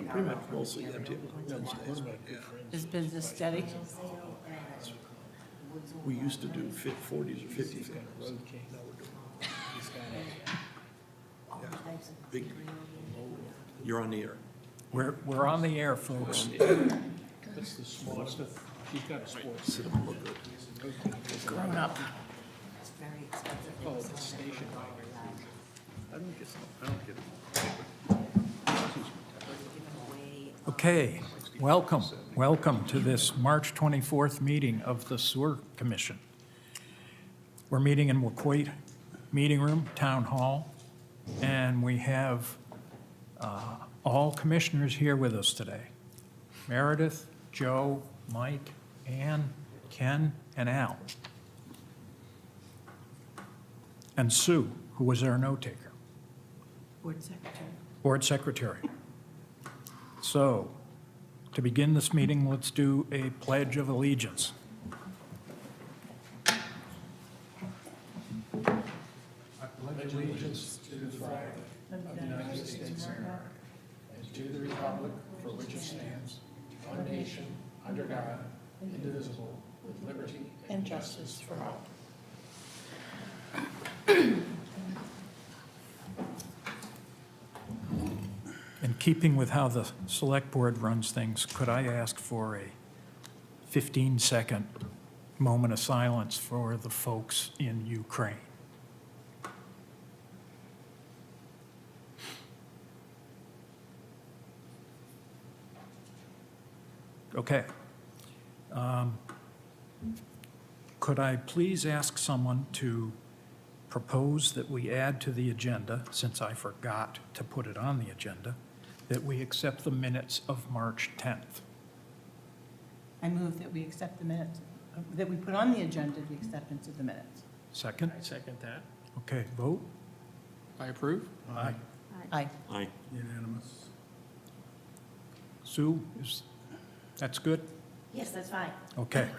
Pretty much mostly empty. Is business steady? We used to do 40s or 50s. Now we're doing. Yeah. Big. You're on the air. We're on the air, folks. That's the smallest stuff. She's got a sports. Sit up and look good. Grown up. It's very expensive. Oh, it's station. I don't get it. Okay, welcome to this March 24th meeting of the Sewer Commission. We're meeting in Waquoit Meeting Room, Town Hall, and we have all commissioners here with us today. Meredith, Joe, Mike, Ann, Ken, and Al. And Sue, who was our note-taker. Board secretary. Board Secretary. So, to begin this meeting, let's do a Pledge of Allegiance. I pledge allegiance to the flag of the United States of America and to the republic for which it stands, one nation, under God, indivisible, with liberty and justice for all. In keeping with how the Select Board runs things, could I ask for a 15-second moment of silence for the folks in Ukraine? Okay. Could I please ask someone to propose that we add to the agenda, since I forgot to put it on the agenda, that we accept the minutes of March 10th. I move that we accept the minutes, that we put on the agenda the acceptance of the minutes. Second? I second that. Okay, vote? I approve. Aye. Aye. Aye. Unanimous. Sue, that's good? Yes, that's fine. Okay.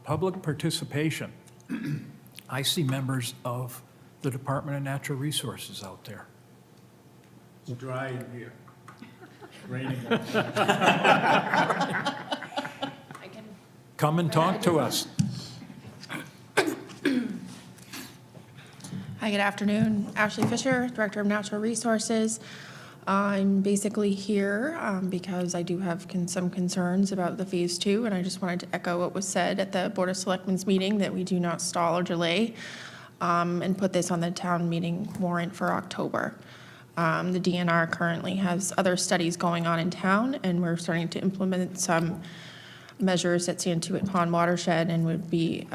Public participation. I see members of the Department of Natural Resources out there. It's dry in here. Raining. Come and talk to us. Hi, good afternoon. Ashley Fisher, Director of Natural Resources. I'm basically here because I do have some concerns about the Phase 2, and I just wanted to echo what was said at the Board of Selectmen's meeting, that we do not stall or delay and put this on the town meeting warrant for October. The DNR currently has other studies going on in town, and we're starting to implement some measures at Santuit Pond watershed, and would be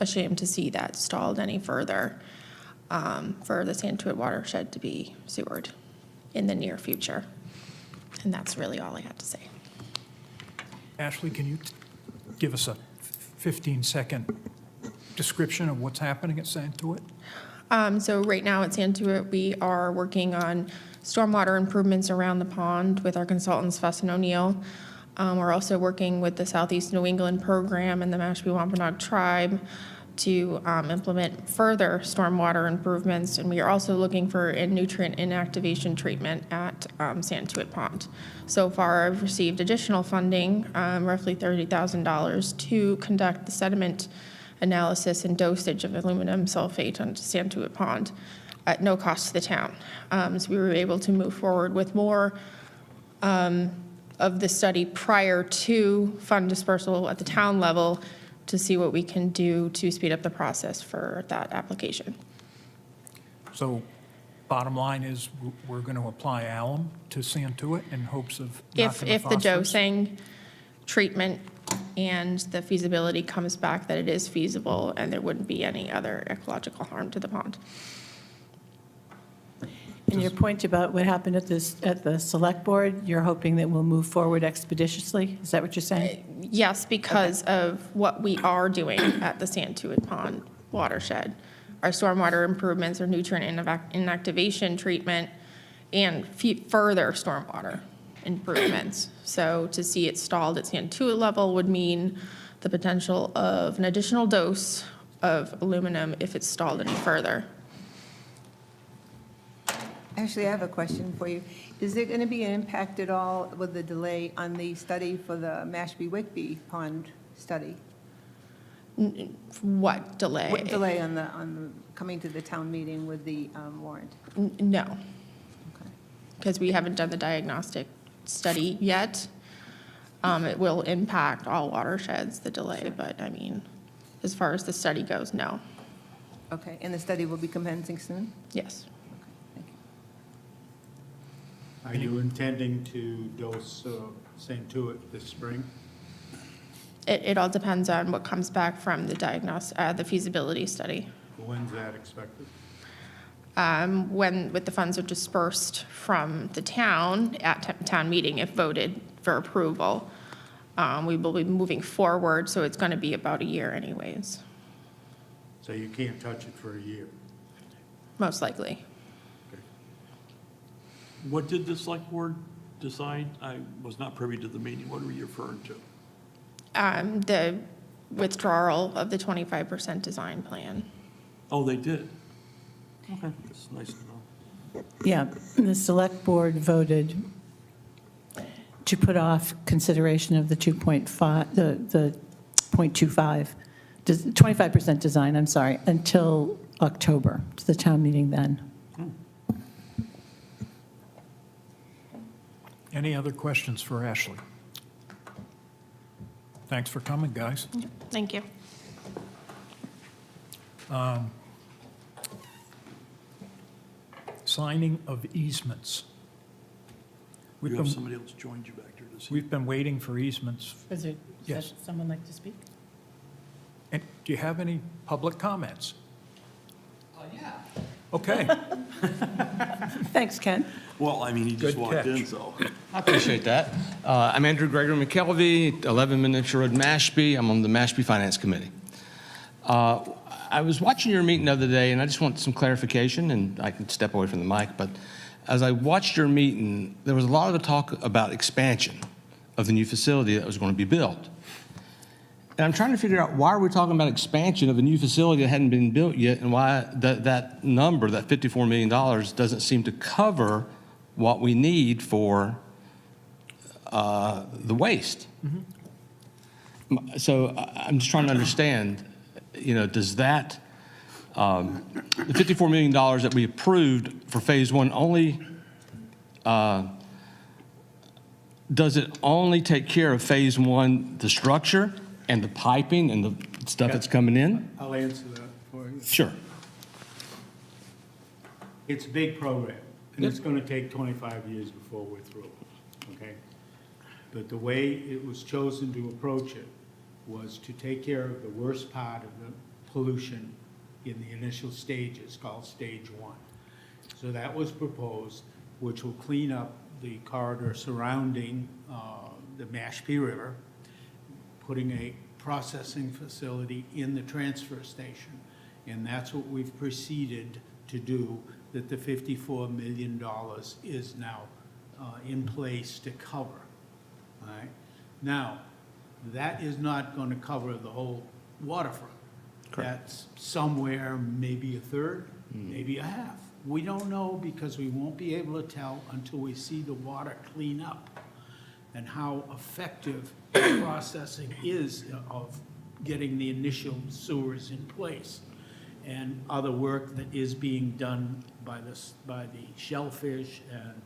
ashamed to see that stalled any further for the Santuit watershed to be sewered in the near future. And that's really all I have to say. Ashley, can you give us a 15-second description of what's happening at Santuit? So right now at Santuit, we are working on stormwater improvements around the pond with our consultants, Fuss and O'Neill. We're also working with the Southeast New England program and the Mashpee Wampanoag tribe to implement further stormwater improvements. And we are also looking for a nutrient inactivation treatment at Santuit Pond. So far, I've received additional funding, roughly $30,000, to conduct the sediment analysis and dosage of aluminum sulfate on Santuit Pond at no cost to the town. So we were able to move forward with more of the study prior to fund dispersal at the town level to see what we can do to speed up the process for that application. So bottom line is we're going to apply alum to Santuit in hopes of knocking If the phosphorus? dosing, treatment, and the feasibility comes back that it is feasible and there wouldn't be any other ecological harm to the pond. And your point about what happened at the select board, you're hoping that we'll move forward expeditiously? Is that what you're saying? Yes, because of what we are doing at the Santuit Pond watershed. Our stormwater improvements, our nutrient inactivation treatment, and further stormwater improvements. So to see it stalled at Santuit level would mean the potential of an additional dose of aluminum if it's stalled any further. I Actually, I have a question for you. Is there going to be an impact at all with the delay on the study for the Mashpee-Wickby Pond study? What delay? What delay on the coming to the town meeting with the warrant? No, Okay. because we haven't done the diagnostic study yet. It will impact all watersheds, the delay, but I mean, as far as the study goes, no. Okay, and the study will be commencing soon? Yes. Thank you. Are you intending to dose St. Tuit this spring? It all depends on what comes back from the feasibility study. When's that expected? With the funds are dispersed from the town at town meeting, if voted for approval, we will be moving forward, so it's going to be about a year anyways, So you can't touch it for a year? most likely. What did the select board decide? I was not privy to the meeting. What are you referring to? The withdrawal of the 25% design plan. Oh, they did? Okay, that's nice to know. Yeah, the select board voted to put off consideration of the 2.5, the 0.25, 25% design, I'm sorry, until October, to the town meeting then. Any other questions for Ashley? Thanks for coming, guys. Thank you. Signing of easements. We've You have been, somebody else joined you back there to see. we've been waiting for easements. Yes. someone like to speak? And do you have any public comments? Yeah. Okay, Thanks, Ken. Well, I mean, he just Good walked in, catch. so. I appreciate that. I'm Andrew Gregory McKelvey, 11 Miniature Road, Mashpee. I'm on the Mashpee Finance Committee. I was watching your meeting the other day, and I just want some clarification, and I can step away from the mic, but as I watched your meeting, there was a lot of talk about expansion of the new facility that was going to be built. And I'm trying to figure out why we're talking about expansion of a new facility that hadn't been built yet, and why that number, that $54 million, doesn't seem to cover what we need for the waste. Mm-hmm. So I'm just trying to understand, does that, the $54 million that we approved for phase one only, does it only take care of phase one, the structure and the piping and the stuff that's coming in? I'll answer that for you. Sure. It's a big program, and it's going to take 25 years before we're through, okay? But the way it was chosen to approach it was to take care of the worst part of the pollution in the initial stages, called stage one. So that was proposed, which will clean up the corridor surrounding the Mashpee River, putting a processing facility in the transfer station. And that's what we've proceeded to do, that the $54 million is now in place to cover. All right? Now, that is not going to cover the whole waterfront. That's somewhere, maybe a third, maybe a half. We don't know, because we won't be able to tell until we see the water clean up and how effective the processing is of getting the initial sewers in place, and other work that is being done by the shellfish and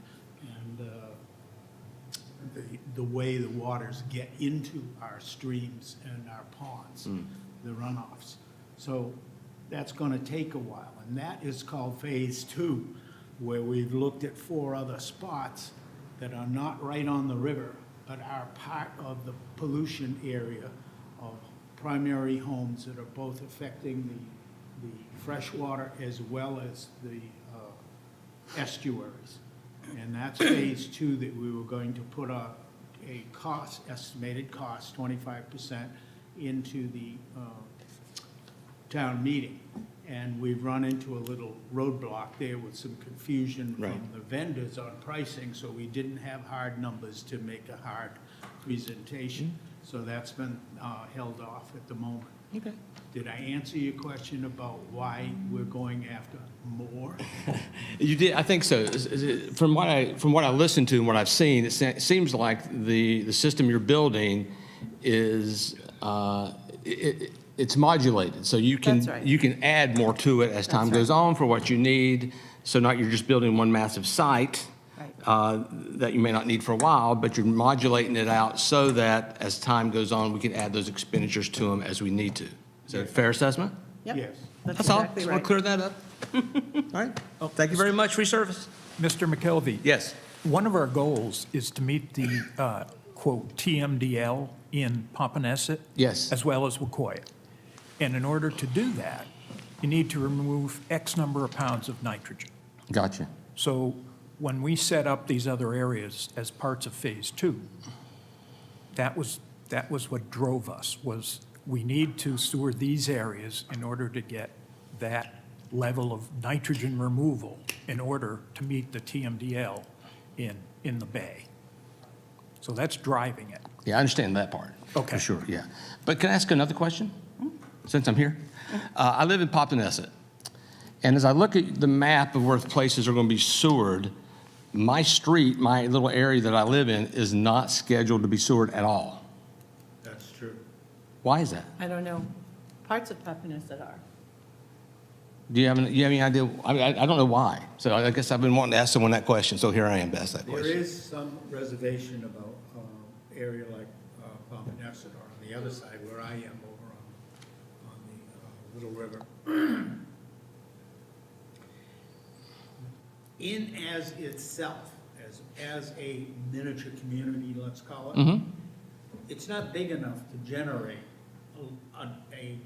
the way the waters get into our streams and our ponds, the runoffs. So that's going to take a while, and that is called phase two, where we've looked at 4 other spots that are not right on the river, but are part of the pollution area of primary homes that are both affecting the freshwater as well as the estuaries. And that's phase two, that we were going to put a cost, estimated cost, 25% into the town meeting. And we've run into a little roadblock there with some confusion from the vendors on pricing, so we didn't have hard numbers to make a hard presentation. So that's been held off at the moment. Okay. Did I answer your question about why we're going after more? You did, I think so. From what I listened to and what I've seen, it seems like the system you're building is, it's modulated. So you can, That's right. you can add more to it as time That's goes on for what you need. So not you're just building one massive site Right. that you may not need for a while, but you're modulating it out so that as time goes on, we can add those expenditures to them as we need to. Is that a fair assessment? Yep. Yes. That's all. exactly Just want right. to clear that up. All right. Well, thank you very much for your service. Mr. McKelvey? Yes. One of our goals is to meet the, quote, TMDL in Pompanesett. Yes. As well as Wacoya. And in order to do that, you need to remove X number of pounds of nitrogen. Gotcha. So when we set up these other areas as parts of Phase 2, that was what drove us, was we need to sewer these areas in order to get that level of nitrogen removal in order to meet the TMDL in the bay. So that's driving it. Yeah, I understand that part. Okay. For sure, yeah. But can I ask another question, since I'm here? I live in Pompanesett, and as I look at the map of where places are going to be sewered, my street, my little area that I live in, is not scheduled to be sewered at all. That's true. Why is that? I don't know. Parts of Papaneset are. Do you have any idea? I mean, I don't know why. So I guess I've been wanting to ask someone that question, so here I am to ask that There question. is some reservation about area like Pompanesett or on the other side where I am over on the Little River. In as itself, as a miniature community, let's call it, it's not big enough to generate a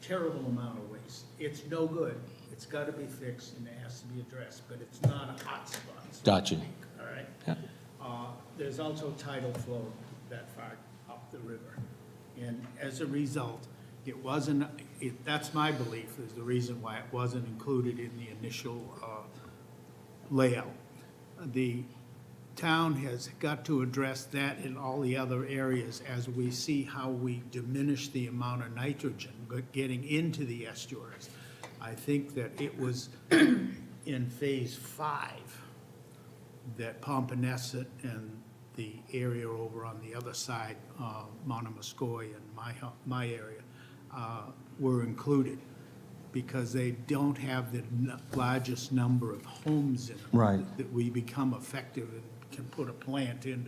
terrible amount of waste. It's no good. It's got to be fixed and it has to be addressed, but it's not a hot spot. so to Gotcha. speak, all right? Yeah. There's also tidal flow that far up the river. And as a result, it wasn't, that's my belief, is the reason why it wasn't included in the initial layout. The town has got to address that in all the other areas as we see how we diminish the amount of nitrogen getting into the estuaries. I think that it was in Phase 5 that Pompanesett and the area over on the other side, Monomoskoye and my area, were included because they don't have the largest number of homes in them. Right. That we become effective and can put a plant in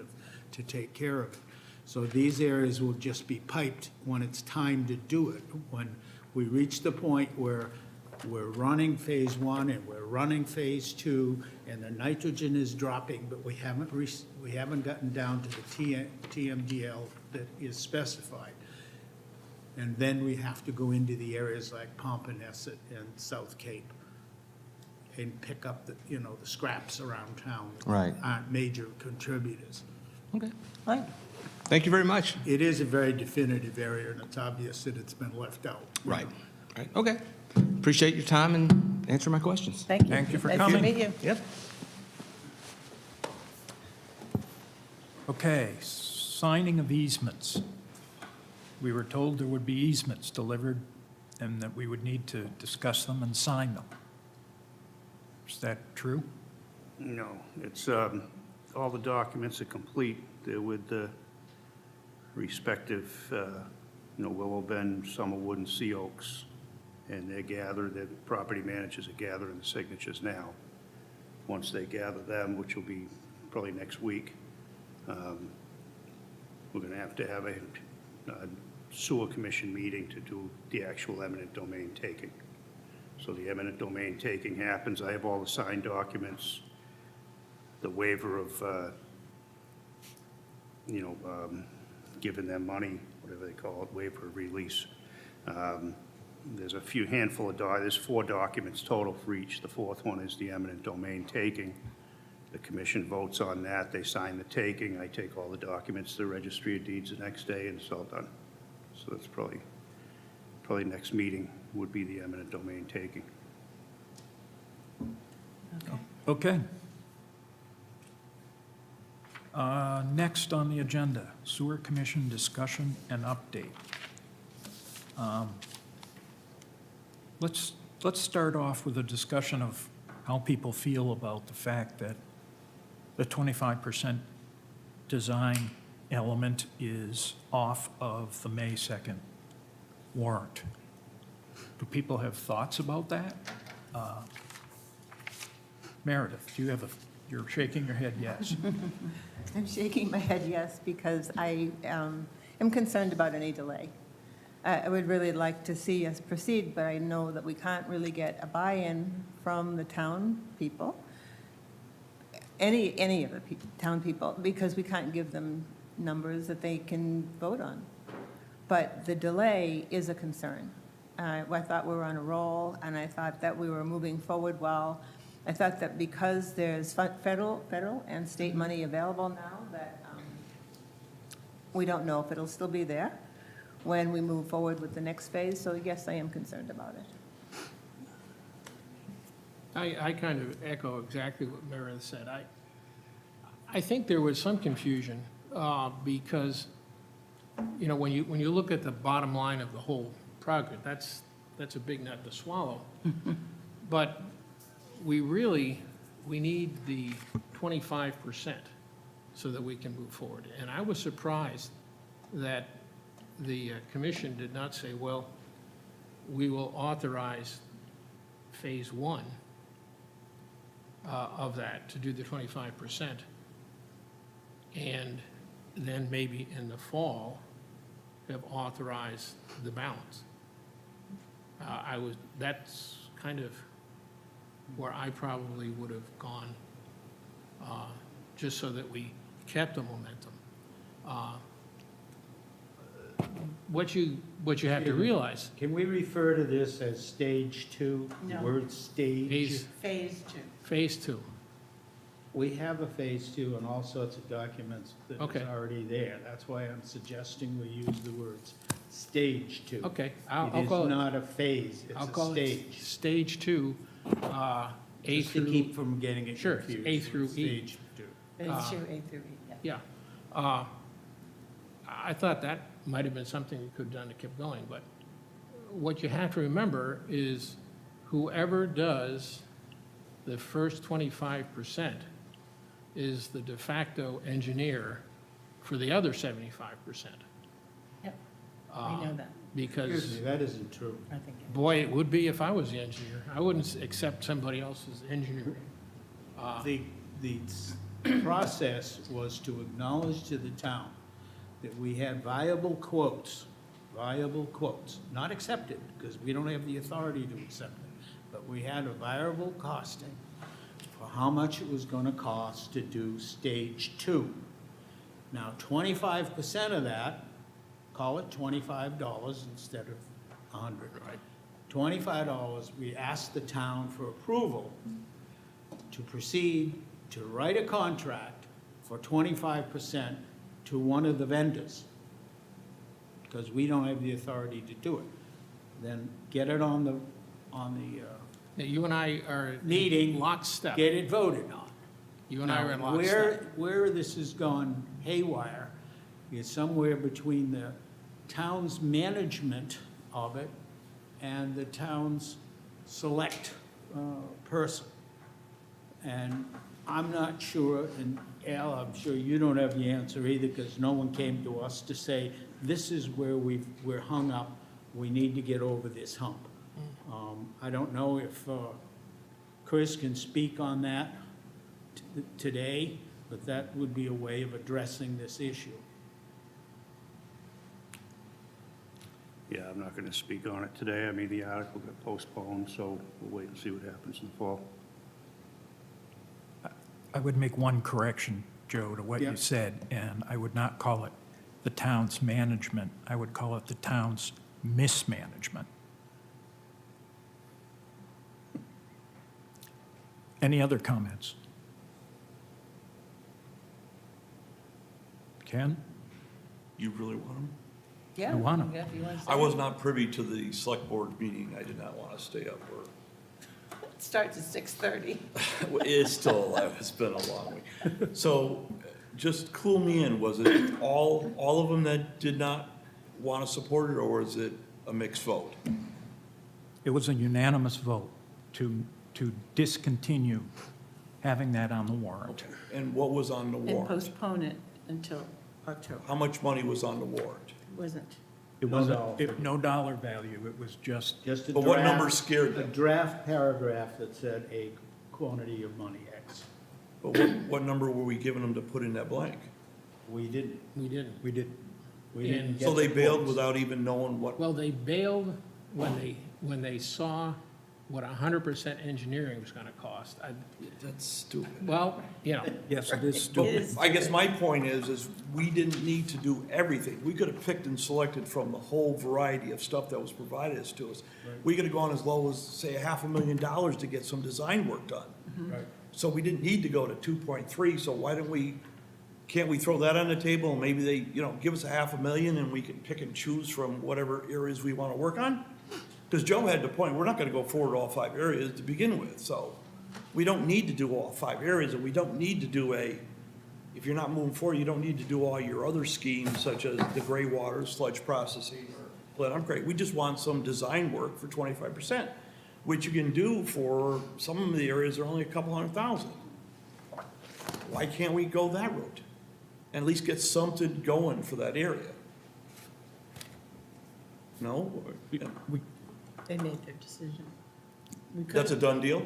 to take care of it. So these areas will just be piped when it's time to do it. When we reach the point where we're running Phase 1 and we're running Phase 2 and the nitrogen is dropping, but we haven't gotten down to the TMDL that is specified. And then we have to go into the areas like Pompanesett and South Cape and pick up the scraps around town. that Right. Aren't major contributors. Okay. All right. Thank you very much. It is a very definitive area, and it's obvious that it's been left out. Right. Right. Okay. Appreciate your time and answering my questions. Thank you. Thank you for Nice coming. to meet you. Yep. Okay, signing of easements. We were told there would be easements delivered and that we would need to discuss them and sign them. Is that true? No, it's, all the documents are complete. They're with the respective, Willow Bend, Summerwood, and Sea Oaks. And they're gathered, the property managers are gathering the signatures now. Once they gather them, which will be probably next week, we're going to have a sewer commission meeting to do the actual eminent domain taking. So the eminent domain taking happens. I have all the signed documents, the waiver of, giving them money, whatever they call it, waiver of release. There's a handful of, there's 4 documents total for each. The 4th one is the eminent domain taking. The commission votes on that. They sign the taking. I take all the documents to the registry of deeds the next day, and it's all done. So that's probably next meeting would be the eminent domain taking. Okay. Next on the agenda, Sewer Commission discussion and update. Let's start off with a discussion of how people feel about the fact that the 25% design element is off of the May 2nd warrant. Do people have thoughts about that? Meredith, do you have you're shaking your head yes. I'm shaking my head yes, because I am concerned about any delay. I would really like to see us proceed, but I know that we can't really get a buy-in from the town people, any of the town people, because we can't give them numbers that they can vote on. But the delay is a concern. I thought we were on a roll, and I thought that we were moving forward well. I thought that because there's federal and state money available now, that we don't know if it'll still be there when we move forward with the next phase. So yes, I am concerned about it. I kind of echo exactly what Meredith said. I think there was some confusion because, you know, when you look at the bottom line of the whole project, that's a big nut to swallow. But we need the 25% so that we can move forward. And I was surprised that the commission did not say, well, we will authorize phase one of that to do the 25%. And then maybe in the fall, have authorized the balance. That's kind of where I probably would have gone, just so that we kept the momentum. What you have to realize, Can we refer to this as stage two? No. Word stage? Phase two. phase two, We have a phase two and all sorts of documents that Okay. is already there. That's why I'm suggesting we use the words stage two. okay, I'll It call is it, not a phase, I'll it's call a it stage. stage two, A Just to through, keep from getting it Sure, confused. A through E. Stage two. Phase two, A through E, yeah. yeah. I thought that might have been something we could have done to keep going, but what you have to remember is whoever does the first 25% is the de facto engineer for the other 75%. Yep, Uh, we know that, Because, Excuse me, that isn't true. I think. boy, it would be if I was the engineer. I wouldn't accept somebody else's engineering. The process was to acknowledge to the town that we had viable quotes, not accepted, because we don't have the authority to accept it, but we had a viable costing for how much it was gonna cost to do stage two. Now, 25% of that, call it $25 instead of $100. Right. $25, we asked the town for approval to proceed to write a contract for 25% to one of the vendors, because we don't have the authority to do it. Then get it on the Now, you and I are meeting, in lockstep. get it voted on. You and I are in Now, lockstep. where this has gone haywire is somewhere between the town's management of it and the town's select person. And I'm not sure, and Al, I'm sure you don't have the answer either, because no one came to us to say, this is where we're hung up, we need to get over this hump. I don't know if Chris can speak on that today, but that would be a way of addressing this issue. Yeah, I'm not going to speak on it today. I mean, the article got postponed, so we'll wait and see what happens in the fall. I would make one correction, Joe, to what Yeah. you said, and I would not call it the town's management. I would call it the town's mismanagement. Any other comments? Ken? You really want them? Yeah. I want 'em. yeah, if you want to I say was it. not privy to the select board meeting. I did not want to stay up or, It starts at 6:30. it's still alive. It's been a long week. So just clue me in. Was it all of them that did not want to support it, or was it a mixed vote? It was a unanimous vote to discontinue having that on the warrant. And what was on the And warrant? postpone it until October. How much money was on the warrant? Wasn't. It No wasn't, dollar. no dollar value, it was just, Just a But what draft- number scared A them? draft paragraph that said a quantity of money X. But what number were we giving them to put in that blank? We didn't. We didn't. we did, We didn't get So they the bailed quotes. without even knowing what, Well, they bailed when they saw what 100% engineering was gonna cost. that's stupid. Well, you know, yes, it is But stupid. I guess my point is we didn't need to do everything. We could have picked and selected from the whole variety of stuff that was provided to us. We could have gone as low as, say, $500,000 to get some design work done. Right. So we didn't need to go to 2.3, so why don't can't we throw that on the table? And maybe they, give us $500,000 and we can pick and choose from whatever areas we want to work on? Because Joe had the point, we're not going to go forward all 5 areas to begin with, so we don't need to do all 5 areas, and we don't need to do if you're not moving forward, you don't need to do all your other schemes such as the gray water, sludge processing, or lead upgrade. We just want some design work for 25%, which you can do for some of the areas are only a couple $100,000. Why can't we go that route? And at least get something going for that area? No? They made their decision. We could- That's a done deal?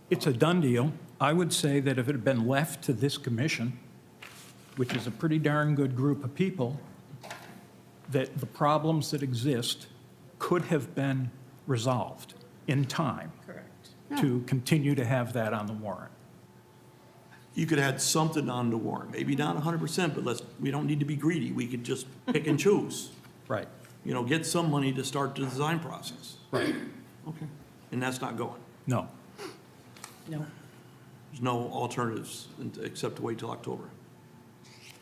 It's a done deal. I would say that if it had been left to this commission, which is a pretty darn good group of people, that the problems that exist could have been resolved in time Correct. to continue to have that on the warrant. You could have had something on the warrant, maybe not 100%, but we don't need to be greedy. We could just pick and choose. Right. Get some money to start the design process. Right. Okay. And that's not going. No. No. There's no alternatives except to wait till October.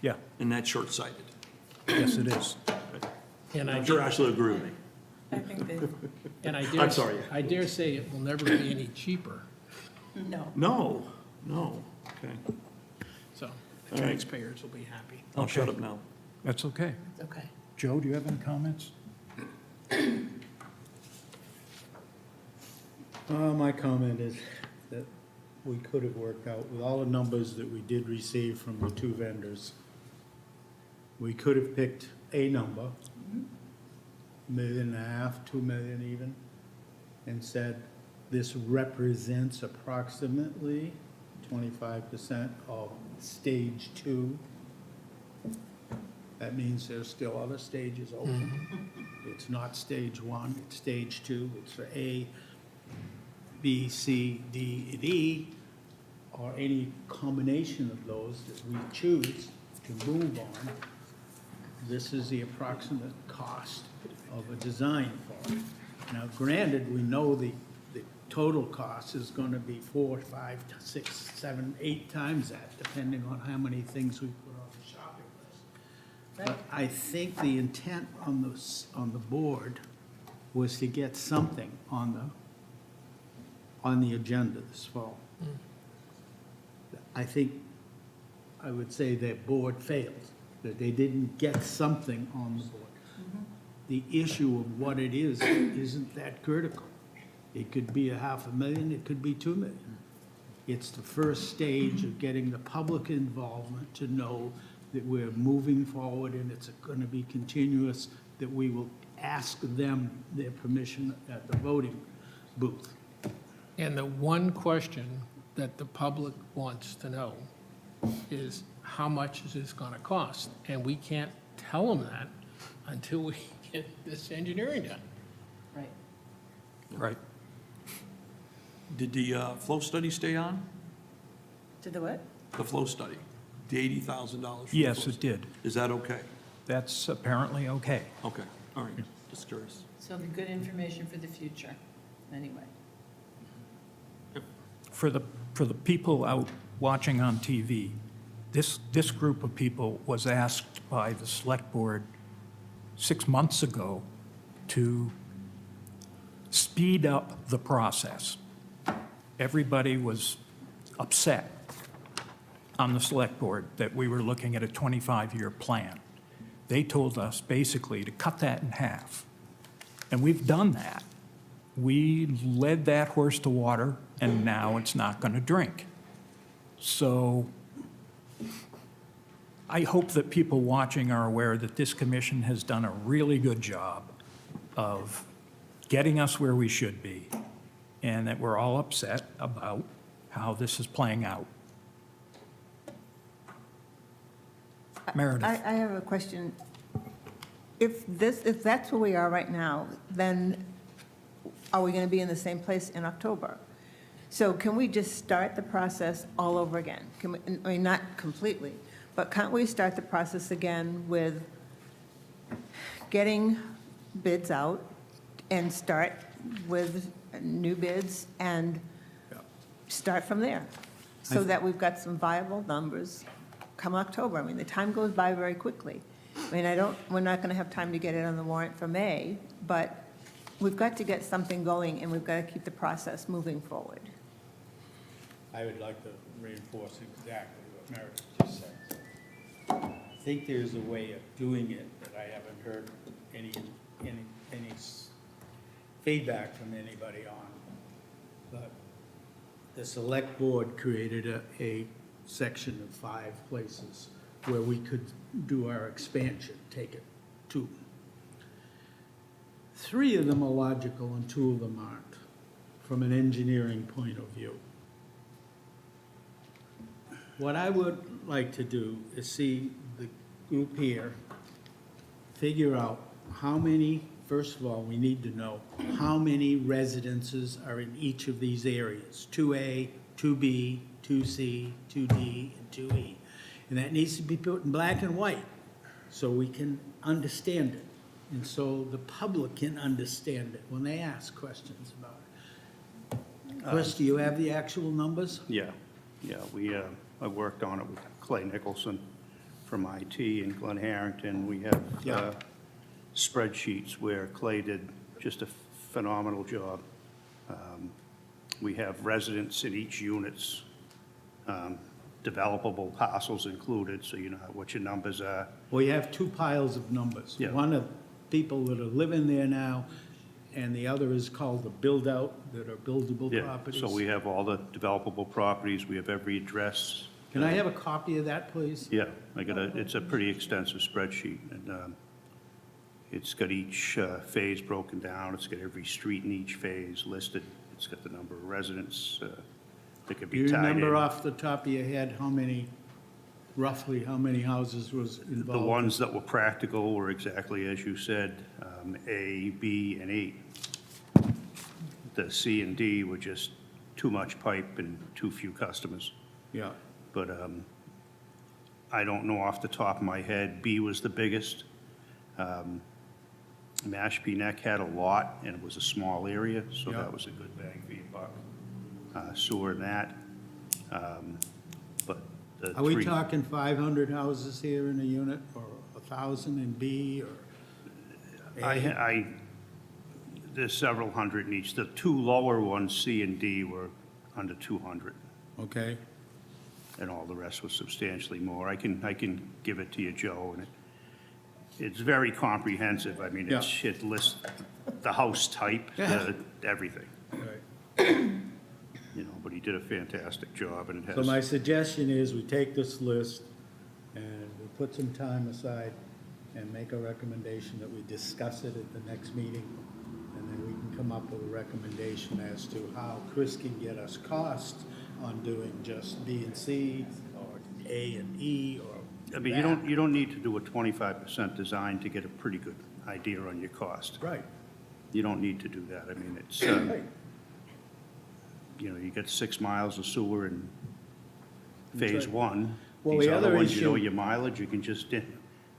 Yeah, And that's short-sighted. yes, it is. and I I'm sure dare, Ashley will agree with me. I think they, and I dare. I'm sorry. I dare say it will never be any cheaper, no. No. Okay. so the All right. taxpayers will be happy. I'll Okay. shut up now. That's okay. It's okay. Joe, do you have any comments? My comment is that we could have worked out with all the numbers that we did receive from the 2 vendors. We could have picked a number, $1.5 million, $2 million even, and said, this represents approximately 25% of stage 2. That means there's still other stages open. It's not stage 1, it's stage 2. It's for A, B, C, D, and E, or any combination of those that we choose to move on. This is the approximate cost of a design for it. Now, granted, we know the total cost is going to be 4, 5, 6, 7, 8 times that, depending on how many things we put on the shopping list. But I think the intent on the board was to get something on the agenda this fall. I think, I would say that board failed, that they didn't get something on the board. The issue of what it is isn't that critical. It could be $500,000, it could be $2 million. It's the first stage of getting the public involvement to know that we're moving forward and it's going to be continuous, that we will ask them their permission at the voting booth. And the one question that the public wants to know is, how much is this gonna cost? And we can't tell them that until we get this engineering done. Right. Right. Did the flow study stay on? To the what? The flow study, the $80,000? for the Yes, flow it study. did. Is that okay? That's apparently okay. Okay, all right, just curious. So it'll be good information for the future, anyway. For the people out watching on TV, this group of people was asked by the select board 6 months ago to speed up the process. Everybody was upset on the select board that we were looking at a 25-year plan. they told us basically to cut that in half. And we've done that. We led that horse to water, and now it's not going to drink. So I hope that people watching are aware that this commission has done a really good job of getting us where we should be, and that we're all upset about how this is playing out. Meredith. I have a question. If that's where we are right now, then are we going to be in the same place in October? So can we just start the process all over again? Can we, I mean, not completely, but can't we start the process again with getting bids out and start with new bids and start from there? So that we've got some viable numbers come October. I mean, the time goes by very quickly. I mean, we're not going to have time to get it on the warrant for May, but we've got to get something going, and we've got to keep the process moving forward. I would like to reinforce exactly what Meredith just said. I think there's a way of doing it that I haven't heard any feedback from anybody on. But the select board created a section of 5 places where we could do our expansion, take it to. 3 of them are logical and 2 of them aren't, from an engineering point of view. What I would like to do is see the group here figure out how many, first of all, we need to know how many residences are in each of these areas, 2A, 2B, 2C, 2D, and 2E. And that needs to be put in black and white so we can understand it. And so the public can understand it when they ask questions about it. Chris, do you have the actual numbers? Yeah, I worked on it with Clay Nicholson from IT and Glenn Harrington. We have Yeah. Spreadsheets where Clay did just a phenomenal job. We have residents in each unit's developable parcels included, so you know what your numbers are. We have 2 piles of numbers. Yeah. One of people that are living there now, and the other is called the build-out, that are buildable Yeah, properties. so we have all the developable properties, we have every address. Can I have a copy of that, please? Yeah, it's a pretty extensive spreadsheet, and it's got each phase broken down, it's got every street in each phase listed, it's got the number of residents that could Do be you tied in. remember off the top of your head roughly how many houses was involved? The ones that were practical were exactly as you said, A, B, and E. The C and D were just too much pipe and too few customers. Yeah. But I don't know off the top of my head. B was the biggest. Mashpee Neck had a lot, and it was a small area, so Yeah. that was a good bang for your buck. Sewer and that. But the Are we three- talking 500 houses here in a unit, or 1,000 in B, or? There's several hundred in each. The 2 lower ones, C and D, were under 200, Okay. and all the rest was substantially more. I can give it to you, Joe, and it's very comprehensive. I mean, it lists the house type, everything, Right. you know, but he did a fantastic job, and it So my has, suggestion is we take this list and we put some time aside and make a recommendation that we discuss it at the next meeting. And then we can come up with a recommendation as to how Chris can get us costs on doing just B and C, or A and E, or I mean, you don't need to do a 25% design to get a pretty good idea on your cost. Right. You don't need to do that. I mean, it's, Right. you know, you get 6 miles of sewer in That's phase right. 1. Well, These the other other ones, you know issue- your mileage, you can just,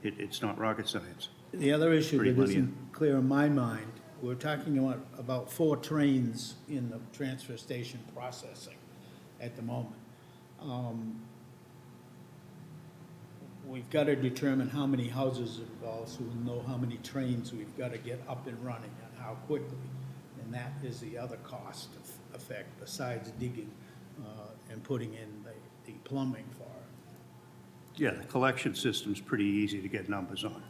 it's not rocket science. The other issue Pretty that linear. isn't clear in my mind, we're talking about 4 trains in the transfer station processing at the moment. We've got to determine how many houses are involved, so we'll know how many trains we've got to get up and running and how quickly. And that is the other cost effect, besides digging and putting in the plumbing for it. Yeah, the collection system's pretty easy to get numbers on.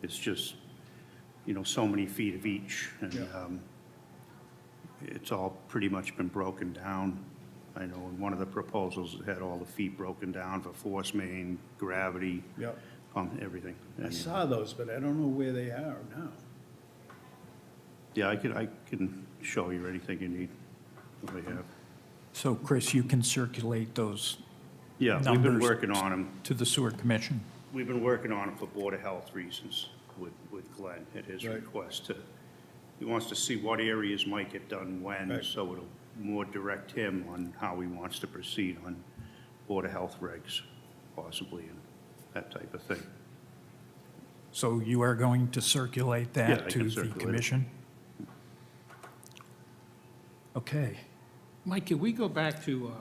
It's just, so many feet of each, and it's all pretty much been broken down. I know in one of the proposals, it had all the feet broken down for force main, gravity, Yep. everything. I And, saw those, but I don't know where they are now. yeah, I can show you anything you need, what we have. So Chris, you can circulate those Yeah, we've been Numbers. working on them. to the sewer commission. We've been working on it for Board of Health reasons with Glenn at his Right. request he wants to see what areas might get done when, Right. so it'll more direct him on how he wants to proceed on Board of Health regs, possibly, and that type of thing. So you are going to circulate Yeah, I that to can the circulate it. commission? Okay. Mike, can we go back to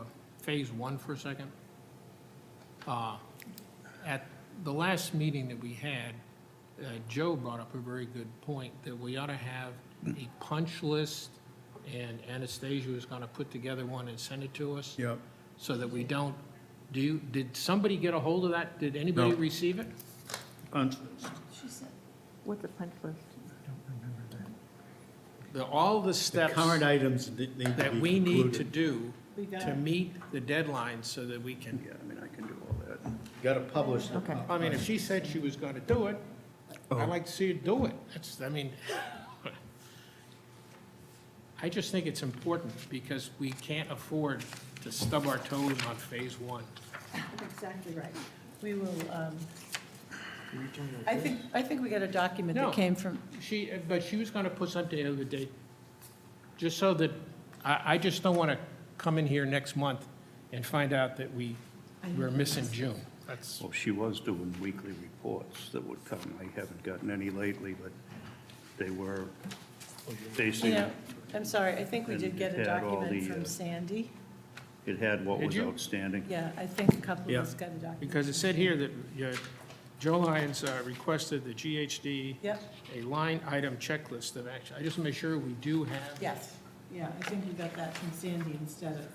Phase 1 for a second? At the last meeting that we had, Joe brought up a very good point, that we ought to have a punch list, and Anastasia is going to put together one and send it to us, Yep. so that we don't, did somebody get a hold of that? Did anybody No. receive it? Punch list. What's a punch list? All the The steps current items that need to be that we need to concluded. do We got to it. meet the deadline so that we can, Yeah, I mean, I can do all that. Got to publish the. Okay. I mean, if she said she was going to do it, I'd like to see her do it. I just think it's important because we can't afford to stub our toes on Phase 1. Exactly right. We will, I think we got a document No. that came from, But she was going to put something the other day, just so that, I just don't want to come in here next month and find out that we're missing June. That's, Well, she was doing weekly reports that would come. I haven't gotten any lately, but they were basically, You know, I'm sorry, I think we And did get it a had all document the, from Sandy. it had what Did was you? outstanding. Yeah, I think a couple Yeah. of us got a document. because it said here that Joe Lyons requested the GHD Yep, a line item checklist of action. I just want to make sure we do have. yes, yeah, I think we got that from Sandy instead of,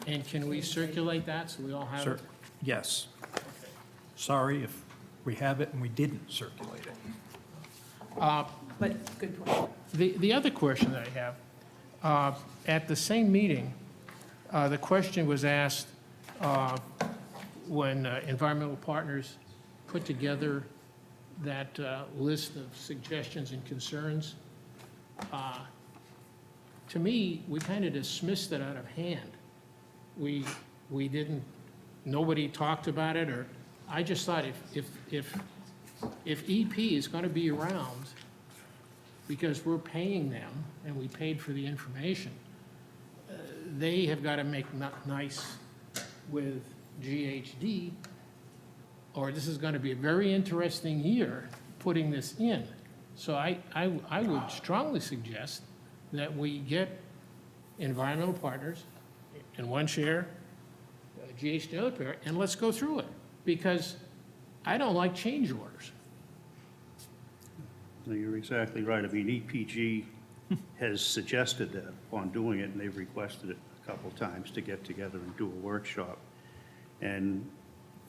And can we circulate that so we all have Sir, it? yes. Sorry if we have it and we didn't circulate it. but good point. The other question that I have, at the same meeting, the question was asked when environmental partners put together that list of suggestions and concerns. To me, we kind of dismissed it out of hand. We didn't, nobody talked about it, or, I just thought if EP is going to be around, because we're paying them, and we paid for the information, they have got to make nice with GHD, or this is going to be a very interesting year putting this in. So I would strongly suggest that we get environmental partners in one chair, GHD other pair, and let's go through it, because I don't like change orders. No, you're exactly right. I mean, EPG has suggested that upon doing it, and they've requested it a couple times to get together and do a workshop. And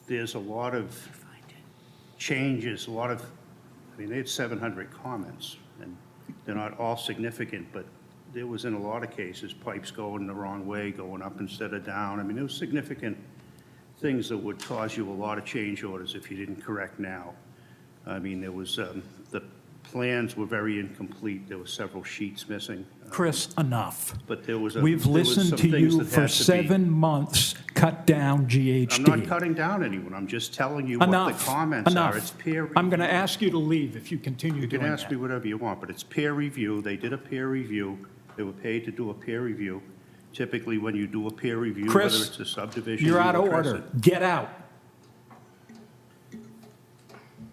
there's a lot of changes, I mean, they had 700 comments, and they're not all significant, but there was, in a lot of cases, pipes going the wrong way, going up instead of down. I mean, there was significant things that would cause you a lot of change orders if you didn't correct now. I mean, there was, the plans were very incomplete. There were several sheets missing. Chris, enough. But there was We've there was listened some to things you that for had to be- 7 months, cut down GHD. I'm not cutting down anyone. I'm just telling you what the Enough, comments are. It's enough. peer review. I'm going to ask you to leave if you continue You can doing ask me that. whatever you want, but it's peer review. They did a peer review. They were paid to do a peer review. Typically, when you do a peer review, whether Chris, it's a subdivision. You're you out of address order. it. Get out.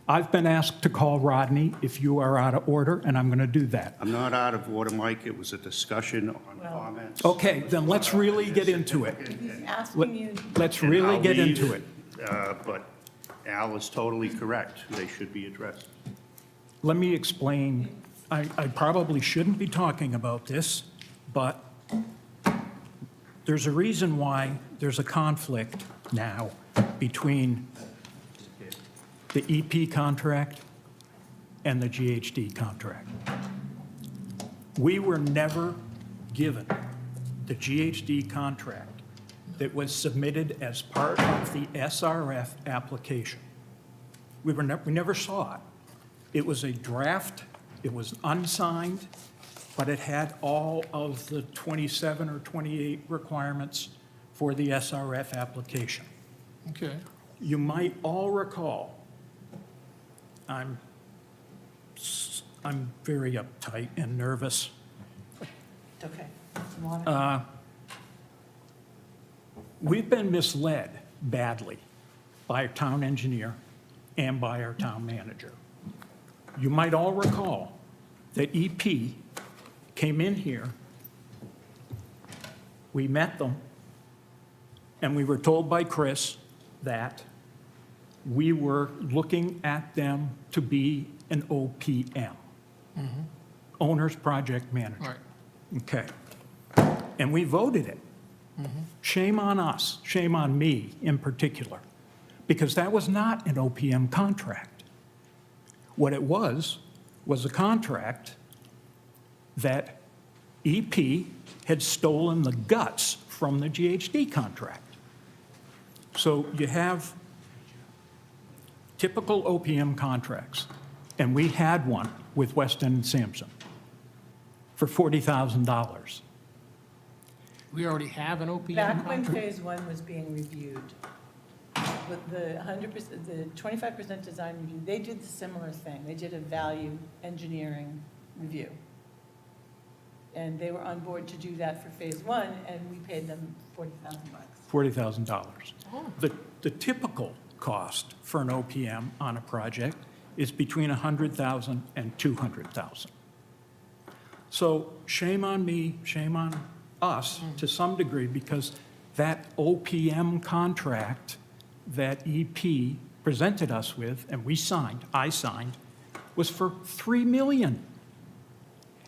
I've been asked to call Rodney if you are out of order, and I'm going to do that. I'm not out of order, Mike. It was a discussion on comments. Okay, then let's really get into it. He's asking you, Let's And really I'll get leave, into it. But Al is totally correct. They should be addressed. Let me explain. I probably shouldn't be talking about this, but there's a reason why there's a conflict now between the EP contract and the GHD contract. We were never given the GHD contract that was submitted as part of the SRF application. We never saw it. It was a draft, it was unsigned, but it had all of the 27 or 28 requirements for the SRF application. Okay. You might all recall, I'm very uptight and nervous. Okay. Water. We've been misled badly by our town engineer and by our town manager. You might all recall that EP came in here, we met them, and we were told by Chris that we were looking at them to be an OPM, Owner's Project Manager. All right. Okay. And we voted it. Shame on us, shame on me in particular, because that was not an OPM contract. What it was a contract that EP had stolen the guts from the GHD contract. So you have typical OPM contracts, and we had one with Weston and Sampson for $40,000. We already have an OPM Back when contract? phase one was being reviewed, with the 100%, the 25% design review, they did the similar thing. They did a value engineering review. And they were on board to do that for phase one, and we paid them $40,000. $40,000. The typical cost for an OPM on a project is between $100,000 and $200,000. So shame on me, shame on us to some degree, because that OPM contract that EP presented us with, and I signed, was for $3 million.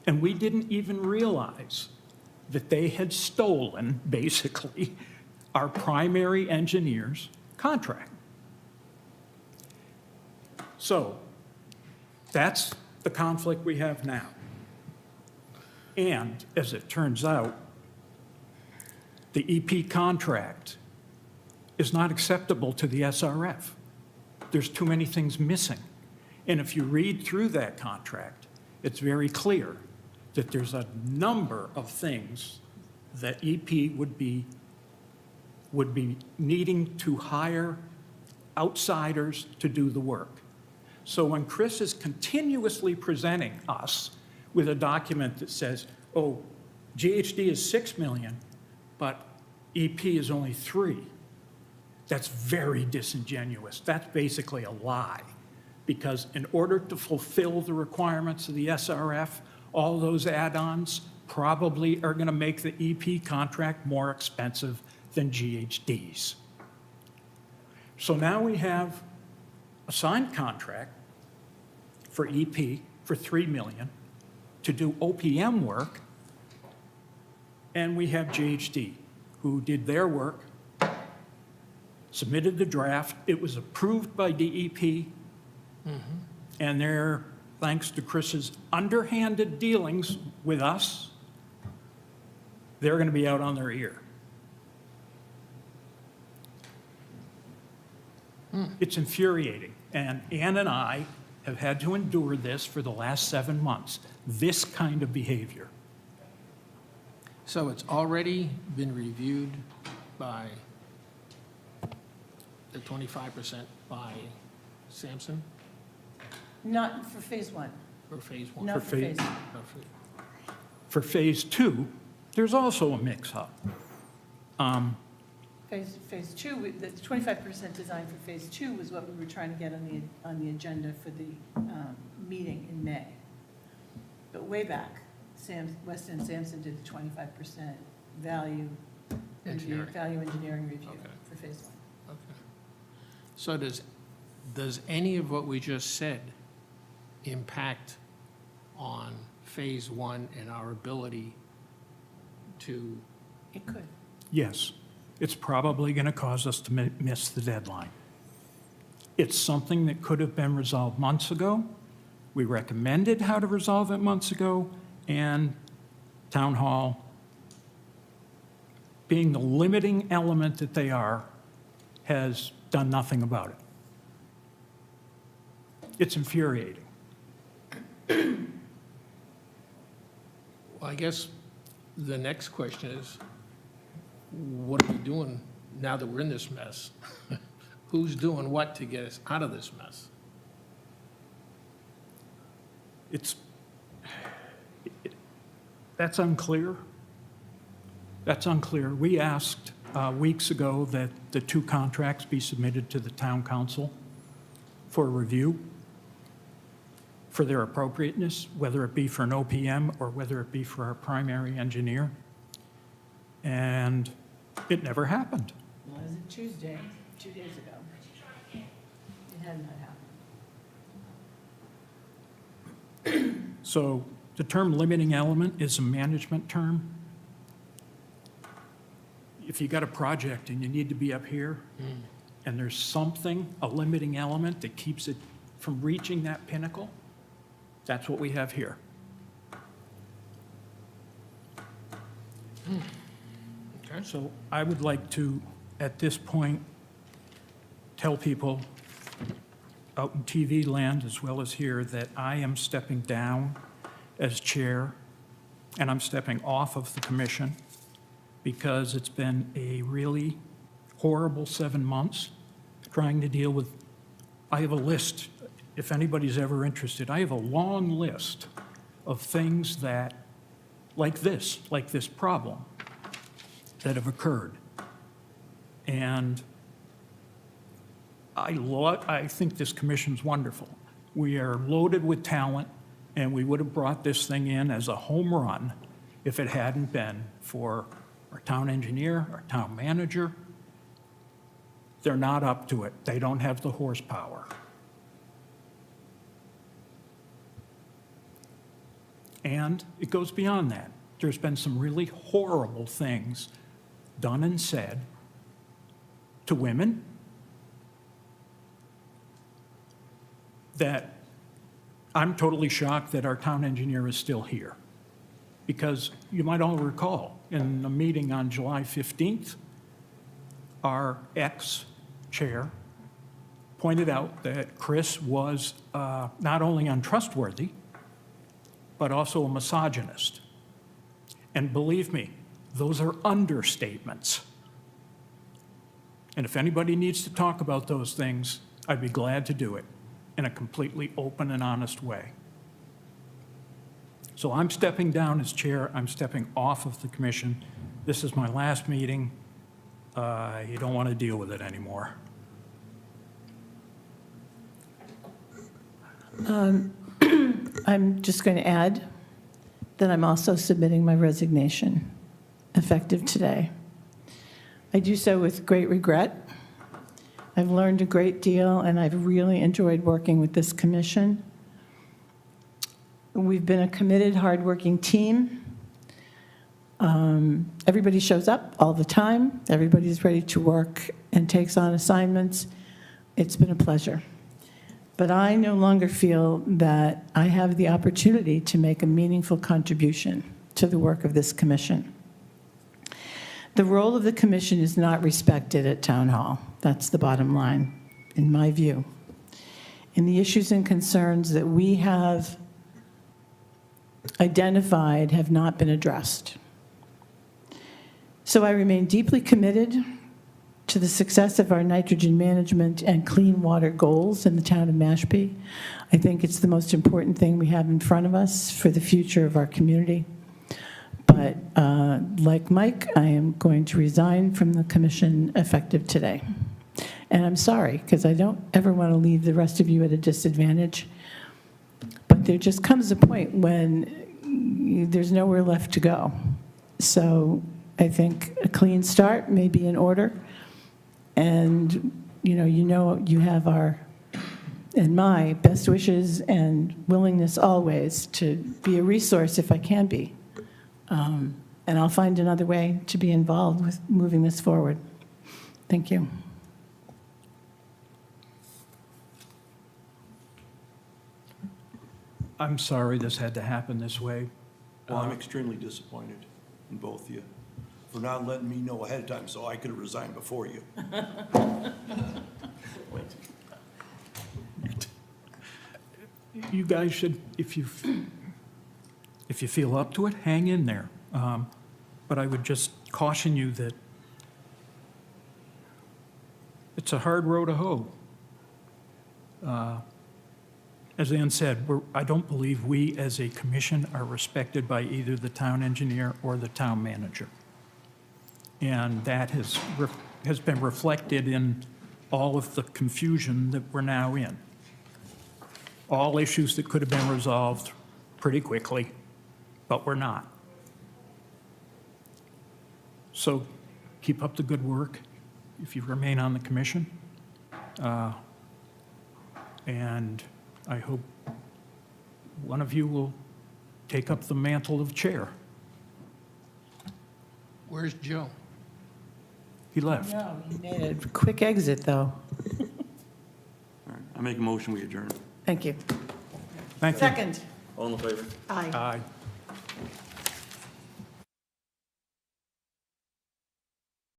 And we didn't even realize that they had stolen, basically, our primary engineer's contract. So that's the conflict we have now. And as it turns out, the EP contract is not acceptable to the SRF. There's too many things missing. And if you read through that contract, it's very clear that there's a number of things that EP would be needing to hire outsiders to do the work. So when Chris is continuously presenting us with a document that says, oh, GHD is 6 million, but EP is only 3, that's very disingenuous. That's basically a lie. Because in order to fulfill the requirements of the SRF, all those add-ons probably are going to make the EP contract more expensive than GHD's. So now we have a signed contract for EP for $3 million to do OPM work, and we have GHD, who did their work, submitted the draft, it was approved by DEP, and they're, thanks to Chris's underhanded dealings with us, they're going to be out on their ear. It's infuriating, and Ann and I have had to endure this for the last 7 months, this kind of behavior. So it's already been reviewed by the 25% by Sampson Not for phase one, or phase one? not for phase one. Or for- For phase 2, there's also a mix-up. Phase two, the 25% design for phase two was what we were trying to get on the agenda for the meeting in May. But way back, Weston and Sampson did the 25% value Engineering. value engineering review Okay. for phase one. Okay. So does any of what we just said impact on phase one and our ability to, It could. Yes, it's probably going to cause us to miss the deadline. It's something that could have been resolved months ago, We recommended how to resolve it months ago, and Town Hall, being the limiting element that they are, has done nothing about it. It's infuriating. Well, I guess the next question is, what are we doing now that we're in this mess? Who's doing what to get us out of this mess? That's unclear. That's unclear. We asked weeks ago that the 2 contracts be submitted to the town council for review for their appropriateness, whether it be for an OPM or whether it be for our primary engineer. And it never happened. Was it Tuesday, 2 days ago? It had not happened. So the term limiting element is a management term. If you got a project and you need to be up here, and there's something, a limiting element that keeps it from reaching that pinnacle, that's what we have here. Okay. So I would like to, at this point, tell people out in TV land as well as here that I am stepping down as chair, and I'm stepping off of the commission because it's been a really horrible 7 months trying to deal with, I have a list, if anybody's ever interested, I have a long list of things that, like this problem, that have occurred. And I think this commission's wonderful. We are loaded with talent, and we would have brought this thing in as a home run if it hadn't been for our town engineer, our town manager. They're not up to it. They don't have the horsepower. And it goes beyond that. There's been some really horrible things done and said to women that I'm totally shocked that our town engineer is still here. Because you might all recall, in a meeting on July 15th, our ex-chair pointed out that Chris was not only untrustworthy, but also a misogynist. And believe me, those are understatements. And if anybody needs to talk about those things, I'd be glad to do it in a completely open and honest way. So I'm stepping down as chair. I'm stepping off of the commission. This is my last meeting. You don't want to deal with it anymore. I'm just going to add that I'm also submitting my resignation, effective today. I do so with great regret. I've learned a great deal, and I've really enjoyed working with this commission. We've been a committed, hardworking team. Everybody shows up all the time. Everybody's ready to work and takes on assignments. It's been a pleasure. But I no longer feel that I have the opportunity to make a meaningful contribution to the work of this commission. The role of the commission is not respected at Town Hall. That's the bottom line, in my view. And the issues and concerns that we have identified have not been addressed. So I remain deeply committed to the success of our nitrogen management and clean water goals in the town of Mashpee. I think it's the most important thing we have in front of us for the future of our community. But like Mike, I am going to resign from the commission effective today. And I'm sorry, because I don't ever want to leave the rest of you at a disadvantage. But there just comes a point when there's nowhere left to go. So I think a clean start may be in order. And you have our and my best wishes and willingness always to be a resource if I can be. And I'll find another way to be involved with moving this forward. Thank you. I'm sorry this had to happen this way. Well, I'm extremely disappointed in both of you for not letting me know ahead of time so I could have resigned before you. You guys should, if you feel up to it, hang in there. But I would just caution you that it's a hard row to hoe. As Ann said, I don't believe we as a commission are respected by either the town engineer or the town manager. And that has been reflected in all of the confusion that we're now in. All issues that could have been resolved pretty quickly, but we're not. So keep up the good work if you remain on the commission. And I hope one of you will take up the mantle of chair. Where's Joe? He left. No, he made a quick exit, though. All right, I make a motion, we adjourn. Thank you. Thank you. Second. All in favor? Aye. Aye.